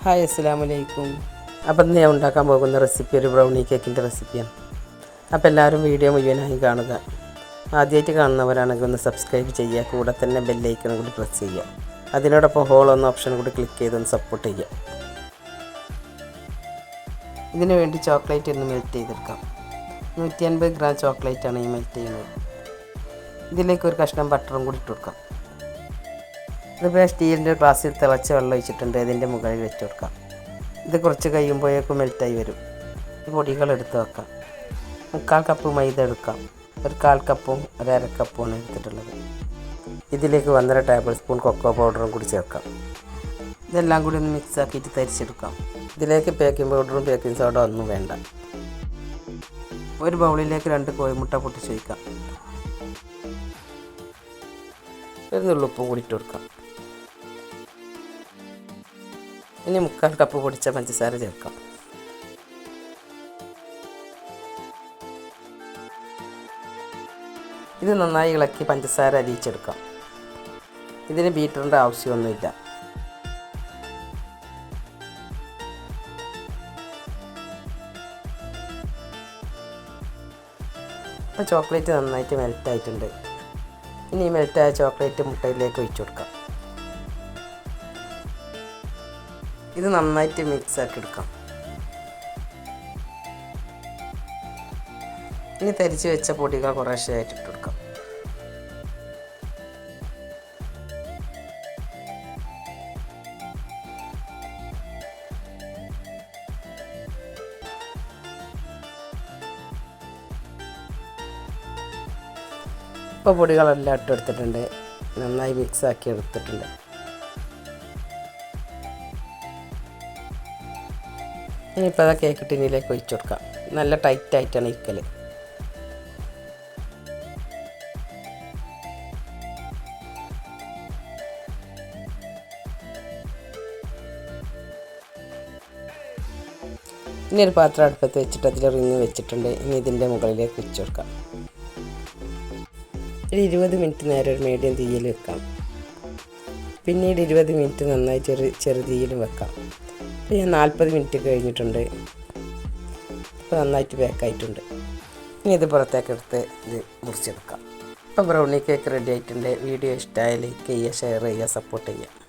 Hi അസ്സലാമലൈക്കും. അപ്പം ഞാൻ ഉണ്ടാക്കാൻ പോകുന്ന റെസിപ്പി ഒരു ബ്രൗണി കേക്കിൻ്റെ റെസിപ്പിയാണ്. അപ്പോൾ എല്ലാവരും വീഡിയോ മുഴുവനായി കാണുക. ആദ്യമായിട്ട് കാണുന്നവരാണെങ്കിൽ ഒന്ന് സബ്സ്ക്രൈബ് ചെയ്യുക, കൂടെ തന്നെ ബെല്ലൈക്കൺ കൂടി പ്രസ് ചെയ്യുക. അതിനോടൊപ്പം ഹോൾ എന്ന ഓപ്ഷൻ കൂടി ക്ലിക്ക് ചെയ്തൊന്ന് സപ്പോർട്ട് ചെയ്യുക. ഇതിനു വേണ്ടി ചോക്ലേറ്റ് ഒന്ന് മെൽറ്റ് ചെയ്തെടുക്കാം. 150 ഗ്രാം ചോക്ലേറ്റാണ് ഈ മെൽറ്റ് ചെയ്യുന്നത്. ഇതിലേക്ക് ഒരു കഷ്ണം ബട്ടറും കൂടി ഇട്ട് കൊടുക്കാം. ഇതിപ്പോൾ സ്റ്റീലിൻ്റെ ഗ്ലാസ്സിൽ തിളച്ച വെള്ളം ഒഴിച്ചിട്ടുണ്ട്, ഇതിൻ്റെ മുകളിൽ വെച്ച് കൊടുക്കാം. ഇത് കുറച്ച് കഴിയുമ്പോഴേക്കും മെൽറ്റായി വരും. ഈ പൊടികൾ എടുത്ത് വെക്കാം. 1/4 കപ്പ് മൈദ എടുക്കാം. 1/4 കപ്പും 1/2 കപ്പുമാണ് എടുത്തിട്ടുള്ളത്. ഇതിലേക്ക് 1.5 ടേബിൾ സ്പൂൺ കൊക്കോ പൗഡറും കൂടി ചേർക്കാം. ഇതെല്ലാം കൂടി ഒന്ന് മിക്സ് ആക്കിയിട്ട് തരിച്ചെടുക്കാം. ഇതിലേക്ക് ബേക്കിംഗ് പൗഡറും ബേക്കിംഗ് സോഡ ഒന്നും വേണ്ട. ഒരു ബൗളിലേക്ക് 2 കോഴിമുട്ട പൊട്ടിച്ച് വയ്ക്കാം. ഒരു നുള്ളുപ്പും കൂടി ഇട്ട് കൊടുക്കാം. ഇനി 1/4 കപ്പ് പൊടിച്ച പഞ്ചസാര ചേർക്കാം. ഇത് നന്നായി ഇളക്കി പഞ്ചസാര അരിയിച്ചെടുക്കാം. ഇതിന് ബീറ്ററിൻ്റെ ആവശ്യമൊന്നുമില്ല. ഇപ്പോൾ ചോക്ലേറ്റ് നന്നായിട്ട് മെൽറ്റായിട്ടുണ്ട്. ഇനി മെൽറ്റായ ചോക്ലേറ്റ് മുട്ടയിലേക്ക് ഒഴിച്ചു കൊടുക്കാം. ഇത് നന്നായിട്ട് മിക്സ് ആക്കി എടുക്കാം. ഇനി തരിച്ച് വെച്ച പൊടികൾ കുറേശ്ശെയായിട്ട് ഇട്ട് കൊടുക്കാം. ഇപ്പോൾ പൊടികളെല്ലാം ഇട്ടെടുത്തിട്ടുണ്ട്, നന്നായി മിക്സ് ആക്കി എടുത്തിട്ടുണ്ട്. ഇനിയിപ്പോൾ അതാ കേക്ക് ടിന്നിലേക്ക് ഒഴിച്ചു കൊടുക്കാം. നല്ല ടൈറ്റായിട്ടാണ് ഇരിക്കൽ. ഇനി ഒരു പാത്രം അടുപ്പത്ത് വെച്ചിട്ട് അതിൽ റിങ് വെച്ചിട്ടുണ്ട്. ഇനി ഇതിൻ്റെ മുകളിലേക്ക് വെച്ച് കൊടുക്കാം. ഒരു 20 മിനിറ്റ് നേരം ഒരു മീഡിയം തീയിൽ വെക്കാം. പിന്നീട് 20 മിനിറ്റ് നന്നായി ചെറു തീയിലും വെക്കാം. ഇപ്പോൾ ഞാൻ 40 മിനിറ്റ് കഴിഞ്ഞിട്ടുണ്ട്. ഇപ്പോൾ നന്നായിട്ട് ബേക്കായിട്ടുണ്ട്. ഇനി ഇത് പുറത്തേക്ക് എടുത്ത് ഇത് മുറിച്ചെടുക്കാം. ഇപ്പോൾ ബ്രൗണി കേക്ക് റെഡി ആയിട്ടുണ്ട്. വീഡിയോ ഇഷ്ടമായി ലൈക്ക് ചെയ്യുക, ഷെയർ ചെയ്യുക, സപ്പോർട്ട് ചെയ്യുക.